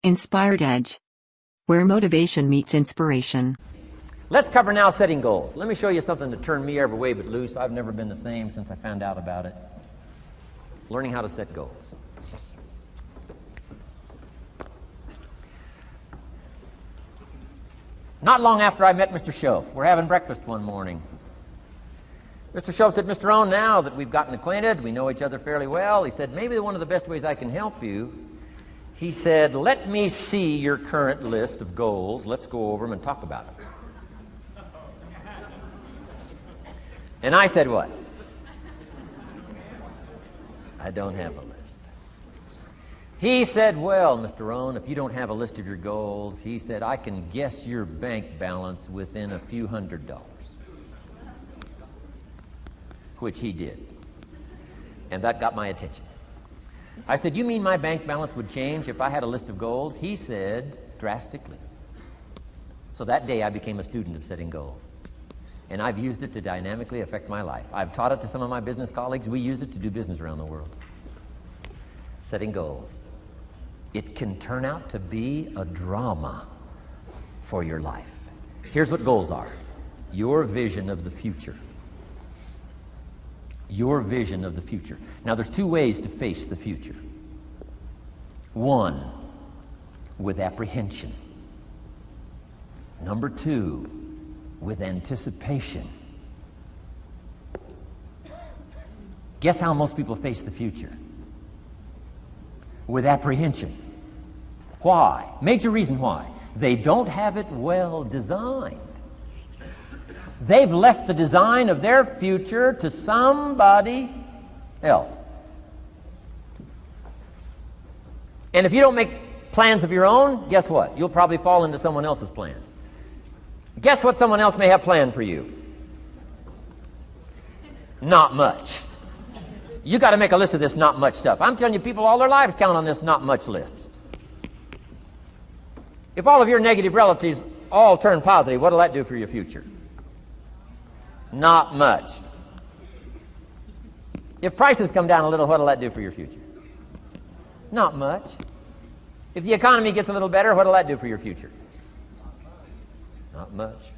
Inspired Edge, where motivation meets inspiration. Let's cover now setting goals. Let me show you something to turn me every way but loose. I've never been the same since I found out about it. Learning how to set goals. Not long after I met Mr. Schoaf, we're having breakfast one morning. Mr. Schoaf said, "Mr. Rohn, now that we've gotten acquainted, we know each other fairly well," he said, "maybe one of the best ways I can help you," he said, "let me see your current list of goals. Let's go over them and talk about them." And I said, "What?" "I don't have a list." He said, "Well, Mr. Rohn, if you don't have a list of your goals," he said, "I can guess your bank balance within a few $100s. Which he did. And that got my attention. I said, "You mean my bank balance would change if I had a list of goals?" He said, "Drastically." So that day I became a student of setting goals. And I've used it to dynamically affect my life. I've taught it to some of my business colleagues. We use it to do business around the world. Setting goals. It can turn out to be a drama for your life. Here's what goals are. Your vision of the future. Your vision of the future. Now, there's two ways to face the future. One, with apprehension. Number two, with anticipation. Guess how most people face the future? With apprehension. Why? Major reason why. They don't have it well designed. They've left the design of their future to somebody else. And if you don't make plans of your own, guess what? You'll probably fall into someone else's plans. Guess what someone else may have planned for you? Not much. You got to make a list of this not much stuff. I'm telling you, people all their lives count on this not much list. If all of your negative relatives all turn positive, what'll that do for your future? Not much. If prices come down a little, what'll that do for your future? Not much. If the economy gets a little better, what'll that do for your future? Not much.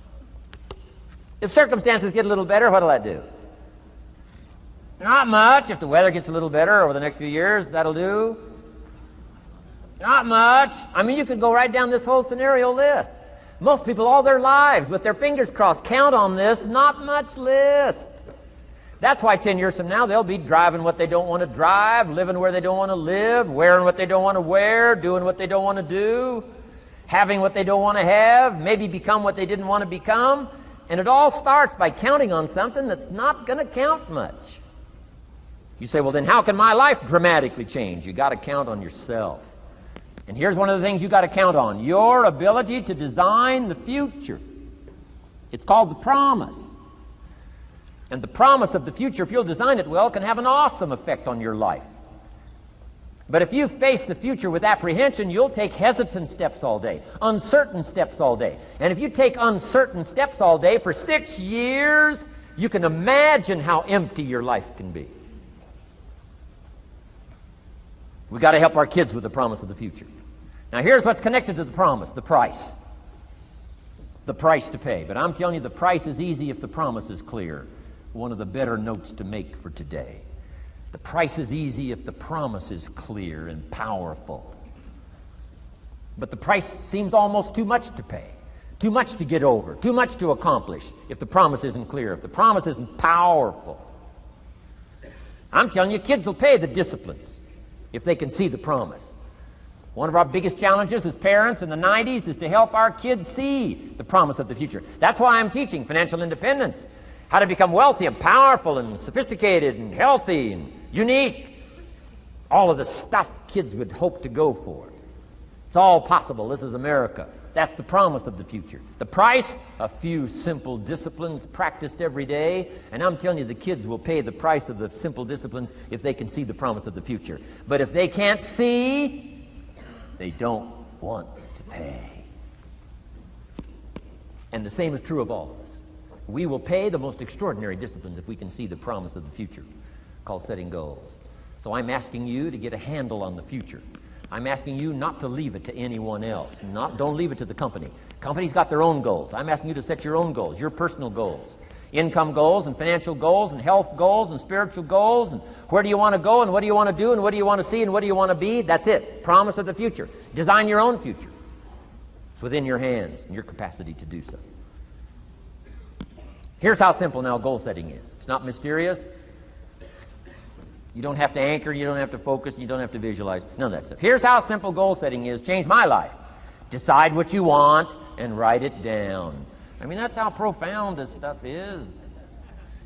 If circumstances get a little better, what'll that do? Not much. If the weather gets a little better over the next few years, that'll do. Not much. I mean, you could go right down this whole scenario list. Most people all their lives, with their fingers crossed, count on this not much list. That's why 10 years from now, they'll be driving what they don't want to drive, living where they don't want to live, wearing what they don't want to wear, doing what they don't want to do, having what they don't want to have, maybe become what they didn't want to become. And it all starts by counting on something that's not going to count much. You say, "Well, then how can my life dramatically change?" You got to count on yourself. And here's one of the things you got to count on: your ability to design the future. It's called the promise. And the promise of the future, if you'll design it well, can have an awesome effect on your life. But if you face the future with apprehension, you'll take hesitant steps all day, uncertain steps all day. And if you take uncertain steps all day for 6 years, you can imagine how empty your life can be. We've got to help our kids with the promise of the future. Now, here's what's connected to the promise: the price. The price to pay. But I'm telling you, the price is easy if the promise is clear. One of the better notes to make for today. The price is easy if the promise is clear and powerful. But the price seems almost too much to pay, too much to get over, too much to accomplish if the promise isn't clear, if the promise isn't powerful. I'm telling you, kids will pay the disciplines if they can see the promise. One of our biggest challenges as parents in the 90s is to help our kids see the promise of the future. That's why I'm teaching financial independence, how to become wealthy and powerful and sophisticated and healthy and unique. All of the stuff kids would hope to go for. It's all possible. This is America. That's the promise of the future. The price, a few simple disciplines practiced every day. And I'm telling you, the kids will pay the price of the simple disciplines if they can see the promise of the future. But if they can't see, they don't want to pay. And the same is true of all of us. We will pay the most extraordinary disciplines if we can see the promise of the future, called setting goals. So I'm asking you to get a handle on the future. I'm asking you not to leave it to anyone else. Don't leave it to the company. Company's got their own goals. I'm asking you to set your own goals, your personal goals. Income goals and financial goals and health goals and spiritual goals and where do you want to go and what do you want to do and what do you want to see and what do you want to be. That's it. Promise of the future. Design your own future. It's within your hands and your capacity to do so. Here's how simple now goal setting is. It's not mysterious. You don't have to anchor, you don't have to focus, you don't have to visualize. None of that stuff. Here's how simple goal setting is. Changed my life. Decide what you want and write it down. I mean, that's how profound this stuff is.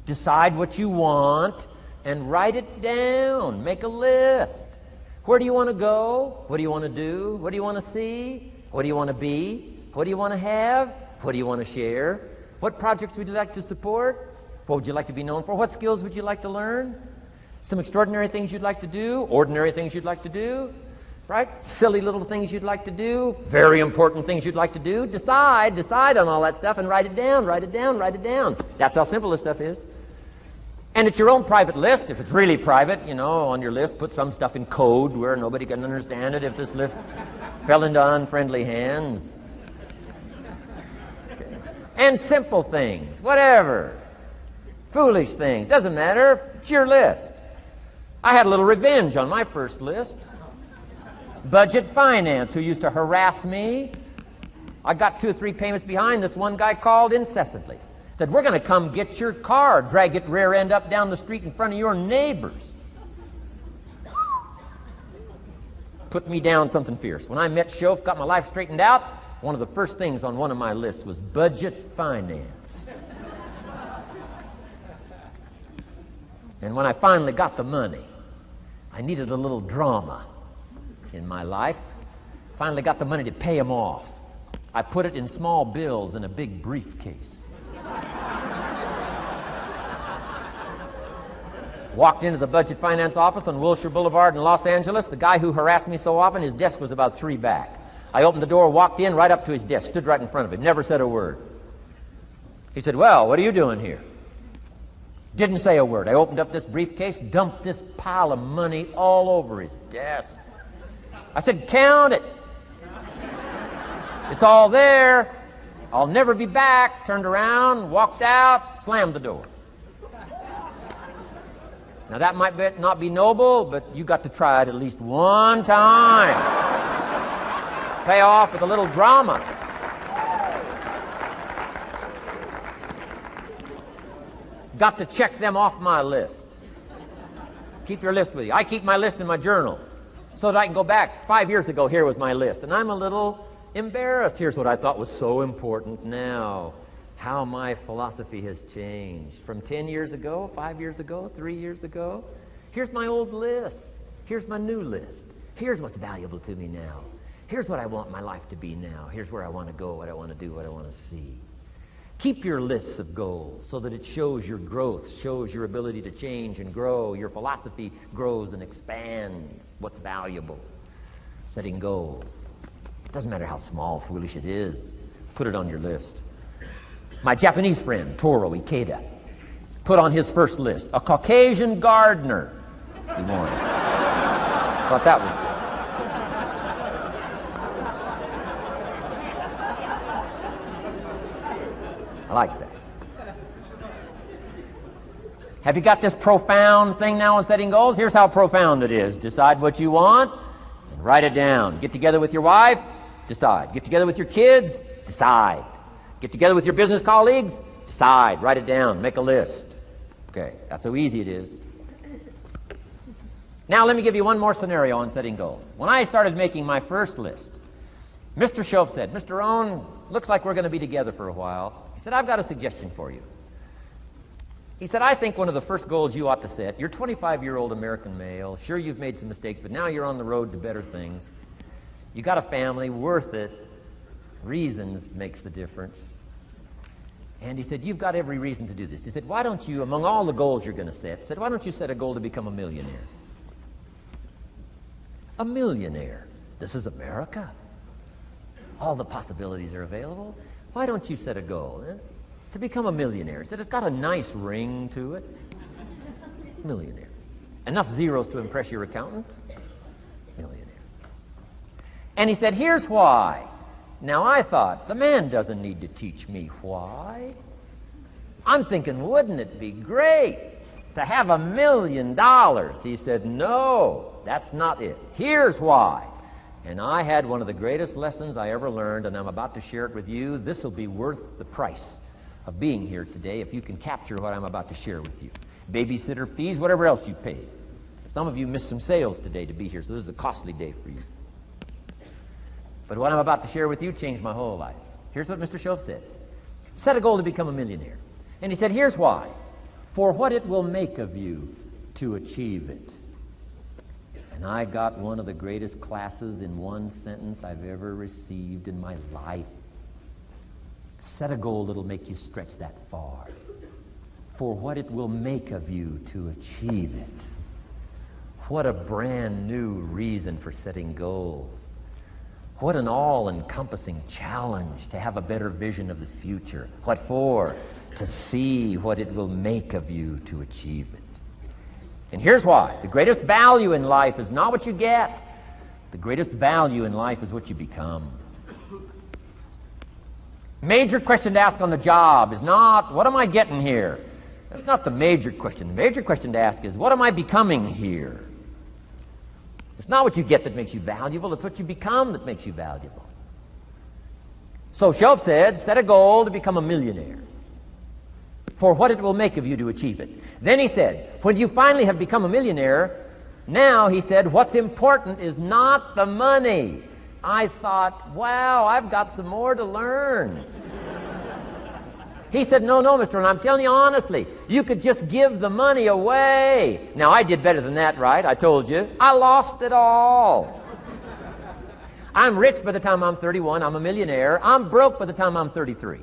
Decide what you want and write it down. Make a list. Where do you want to go? What do you want to do? What do you want to see? What do you want to be? What do you want to have? What do you want to share? What projects would you like to support? What would you like to be known for? What skills would you like to learn? Some extraordinary things you'd like to do? Ordinary things you'd like to do? Right? Silly little things you'd like to do, very important things you'd like to do. Decide on all that stuff and write it down, write it down, write it down. That's how simple this stuff is. And it's your own private list. If it's really private, on your list, put some stuff in code where nobody can understand it if this list fell into unfriendly hands. Okay. And simple things, whatever. Foolish things, doesn't matter. It's your list. I had a little revenge on my first list. Budget finance, who used to harass me. I got 2 or 3 payments behind. This one guy called incessantly. Said, we're going to come get your car, drag it rear end up down the street in front of your neighbors. Put me down something fierce. When I met Shof, got my life straightened out, one of the first things on one of my lists was budget finance. And when I finally got the money, I needed a little drama in my life. Finally got the money to pay him off. I put it in small bills in a big briefcase. Walked into the budget finance office on Wilshire Boulevard in Los Angeles. The guy who harassed me so often, his desk was about 3 back. I opened the door, walked in, right up to his desk, stood right in front of him, never said a word. He said, well, what are you doing here? Didn't say a word. I opened up this briefcase, dumped this pile of money all over his desk. I said, count it. It's all there. I'll never be back. Turned around, walked out, slammed the door. Now that might not be noble, but you got to try it at least one time. Pay off with a little drama. Got to check them off my list. Keep your list with you. I keep my list in my journal so that I can go back. 5 years ago, here was my list. And I'm a little embarrassed. Here's what I thought was so important now. How my philosophy has changed. From 10 years ago, 5 years ago, 3 years ago. Here's my old list. Here's my new list. Here's what's valuable to me now. Here's what I want my life to be now. Here's where I want to go, what I want to do, what I want to see. Keep your lists of goals so that it shows your growth, shows your ability to change and grow. Your philosophy grows and expands what's valuable. Setting goals. Doesn't matter how small, foolish it is. Put it on your list. My Japanese friend, Toro Ikeda, put on his first list, a Caucasian gardener he wanted. Thought that was good. I like that. Have you got this profound thing now on setting goals? Here's how profound it is. Decide what you want and write it down. Get together with your wife, decide. Get together with your kids, decide. Get together with your business colleagues, decide. Write it down. Make a list. Okay, that's how easy it is. Now let me give you one more scenario on setting goals. When I started making my first list, Mr. Shof said, Mr. Rohn, looks like we're going to be together for a while. He said, I've got a suggestion for you. He said, I think one of the first goals you ought to set, you're a 25-year-old American male. Sure, you've made some mistakes, but now you're on the road to better things. You got a family, worth it. Reasons makes the difference. And he said, you've got every reason to do this. He said, why don't you, among all the goals you're going to set, he said, why don't you set a goal to become a millionaire? A millionaire. This is America. All the possibilities are available. Why don't you set a goal to become a millionaire? He said, it's got a nice ring to it. Millionaire. Enough zeros to impress your accountant? Millionaire. And he said, here's why. Now I thought, the man doesn't need to teach me why. I'm thinking, wouldn't it be great to have $1 million? He said, no, that's not it. Here's why. And I had one of the greatest lessons I ever learned, and I'm about to share it with you. This will be worth the price of being here today if you can capture what I'm about to share with you. Babysitter fees, whatever else you paid. Some of you missed some sales today to be here, so this is a costly day for you. But what I'm about to share with you changed my whole life. Here's what Mr. Shoaff said. Set a goal to become a millionaire. And he said, here's why. For what it will make of you to achieve it. And I got one of the greatest classes in one sentence I've ever received in my life. Set a goal that'll make you stretch that far. For what it will make of you to achieve it. What a brand new reason for setting goals. What an all-encompassing challenge to have a better vision of the future. What for? To see what it will make of you to achieve it. And here's why. The greatest value in life is not what you get. The greatest value in life is what you become. Major question to ask on the job is not, what am I getting here? That's not the major question. The major question to ask is, what am I becoming here? It's not what you get that makes you valuable. It's what you become that makes you valuable. So Shoaff said, set a goal to become a millionaire. For what it will make of you to achieve it. Then he said, when you finally have become a millionaire, now, he said, what's important is not the money. I thought, wow, I've got some more to learn. He said, no, Mr. Rohn, I'm telling you honestly, you could just give the money away. Now, I did better than that, right? I told you. I lost it all. I'm rich by the time I'm 31. I'm a millionaire. I'm broke by the time I'm 33.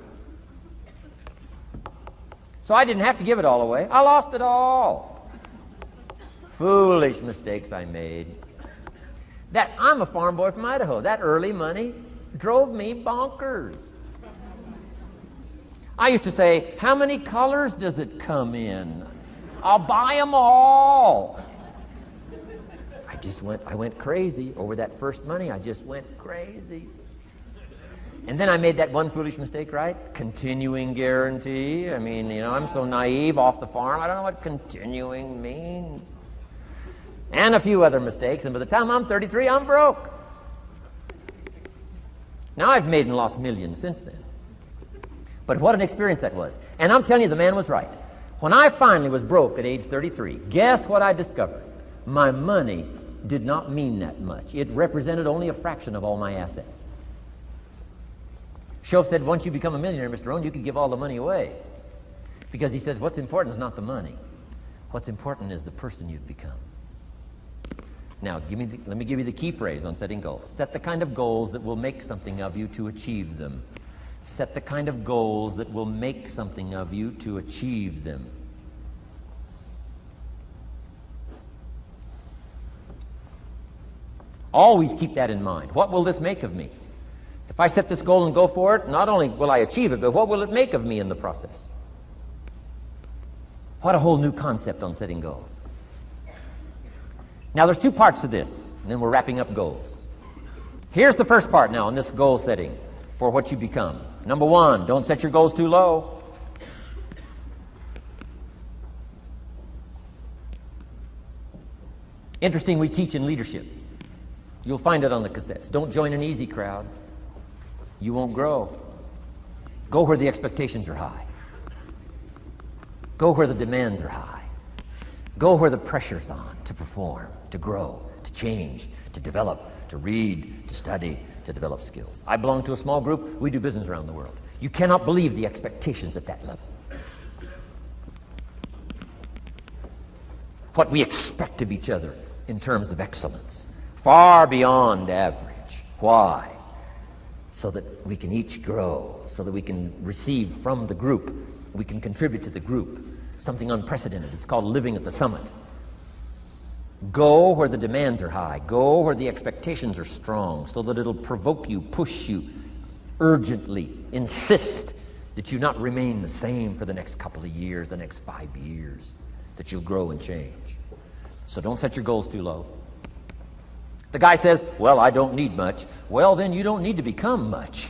So I didn't have to give it all away. I lost it all. Foolish mistakes I made. I'm a farm boy from Idaho. That early money drove me bonkers. I used to say, how many colors does it come in? I'll buy them all. I went crazy over that first money. I just went crazy. And then I made that one foolish mistake, right? Continuing guarantee. I mean, I'm so naive off the farm. I don't know what continuing means. And a few other mistakes. And by the time I'm 33, I'm broke. Now I've made and lost millions since then. But what an experience that was. And I'm telling you, the man was right. When I finally was broke at age 33, guess what I discovered? My money did not mean that much. It represented only a fraction of all my assets. Shoaff said, once you become a millionaire, Mr. Rohn, you can give all the money away. Because he says, what's important is not the money. What's important is the person you've become. Now, let me give you the key phrase on setting goals. Set the kind of goals that will make something of you to achieve them. Set the kind of goals that will make something of you to achieve them. Always keep that in mind. What will this make of me? If I set this goal and go for it, not only will I achieve it, but what will it make of me in the process? What a whole new concept on setting goals. Now, there's two parts to this, and then we're wrapping up goals. Here's the first part now on this goal setting for what you become. Number one, don't set your goals too low. Interesting, we teach in leadership. You'll find it on the cassettes. Don't join an easy crowd. You won't grow. Go where the expectations are high. Go where the demands are high. Go where the pressure's on to perform, to grow, to change, to develop, to read, to study, to develop skills. I belong to a small group. We do business around the world. You cannot believe the expectations at that level. What we expect of each other in terms of excellence. Far beyond average. Why? So that we can each grow, so that we can receive from the group, we can contribute to the group. Something unprecedented. It's called living at the summit. Go where the demands are high. Go where the expectations are strong, so that it'll provoke you, push you, urgently insist that you not remain the same for the next couple of years, the next 5 years, that you'll grow and change. So don't set your goals too low. The guy says, well, I don't need much. Well, then you don't need to become much.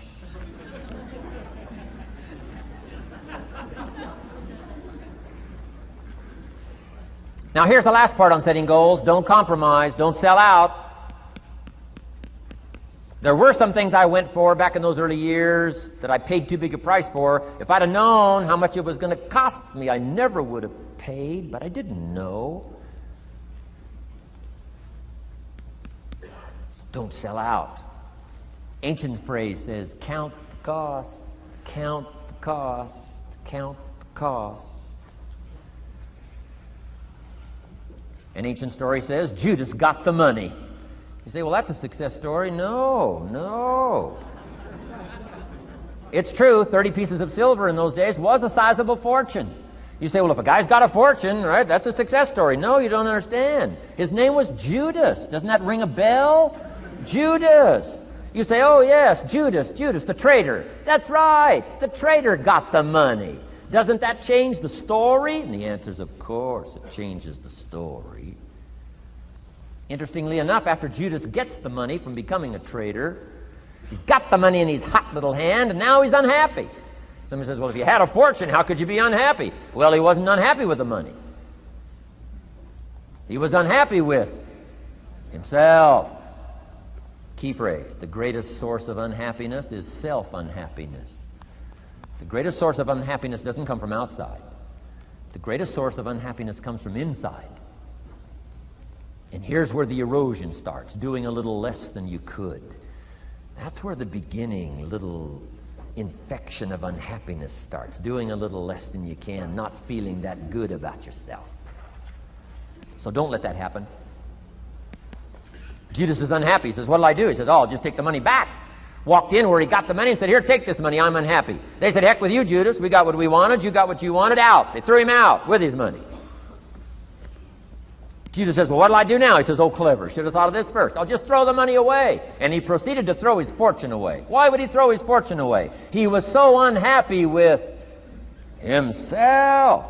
Now, here's the last part on setting goals. Don't compromise. Don't sell out. There were some things I went for back in those early years that I paid too big a price for. If I'd have known how much it was going to cost me, I never would have paid, but I didn't know. So don't sell out. Ancient phrase says, count the cost, count the cost, count the cost. An ancient story says, Judas got the money. You say, well, that's a success story. No. It's true, 30 pieces of silver in those days was a sizable fortune. You say, well, if a guy's got a fortune, right, that's a success story. No, you don't understand. His name was Judas. Doesn't that ring a bell? Judas. You say, oh, yes, Judas, the traitor. That's right, the traitor got the money. Doesn't that change the story? And the answer is, of course, it changes the story. Interestingly enough, after Judas gets the money from becoming a traitor, he's got the money in his hot little hand, and now he's unhappy. Somebody says, well, if you had a fortune, how could you be unhappy? Well, he wasn't unhappy with the money. He was unhappy with himself. Key phrase, the greatest source of unhappiness is self-unhappiness. The greatest source of unhappiness doesn't come from outside. The greatest source of unhappiness comes from inside. And here's where the erosion starts, doing a little less than you could. That's where the beginning little infection of unhappiness starts, doing a little less than you can, not feeling that good about yourself. So don't let that happen. Judas is unhappy. He says, what'll I do? He says, oh, I'll just take the money back. Walked in where he got the money and said, here, take this money, I'm unhappy. They said, heck with you, Judas. We got what we wanted, you got what you wanted, out. They threw him out with his money. Judas says, well, what'll I do now? He says, oh, clever. Should have thought of this first. I'll just throw the money away. And he proceeded to throw his fortune away. Why would he throw his fortune away? He was so unhappy with himself.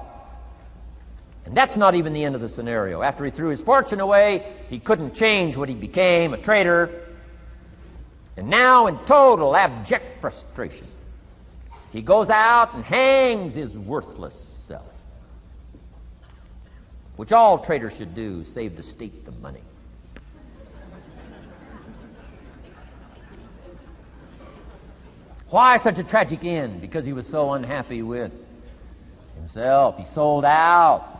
And that's not even the end of the scenario. After he threw his fortune away, he couldn't change what he became, a traitor. And now, in total abject frustration, he goes out and hangs his worthless self. Which all traitors should do, save the state the money. Why such a tragic end? Because he was so unhappy with himself. He sold out.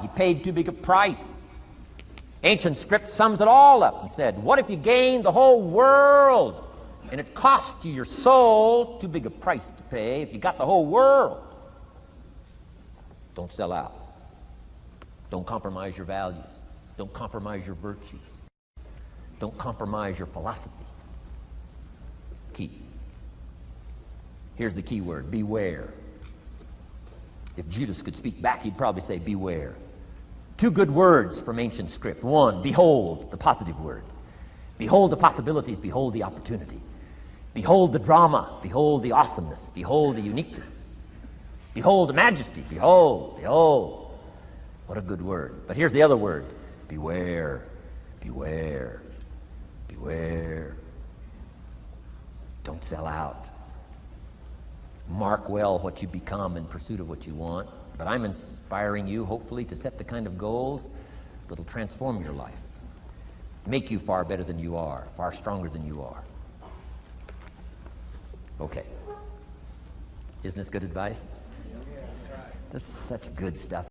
He paid too big a price. Ancient script sums it all up and said, what if you gained the whole world and it cost you your soul? Too big a price to pay if you got the whole world. Don't sell out. Don't compromise your values. Don't compromise your virtues. Don't compromise your philosophy. Key. Here's the key word, beware. If Judas could speak back, he'd probably say beware. Two good words from ancient script. One, behold, the positive word. Behold the possibilities, behold the opportunity. Behold the drama, behold the awesomeness, behold the uniqueness. Behold the majesty, behold. What a good word. But here's the other word, beware, beware, beware. Don't sell out. Mark well what you become in pursuit of what you want. But I'm inspiring you, hopefully, to set the kind of goals that'll transform your life, make you far better than you are, far stronger than you are. Okay. Isn't this good advice? This is such good stuff.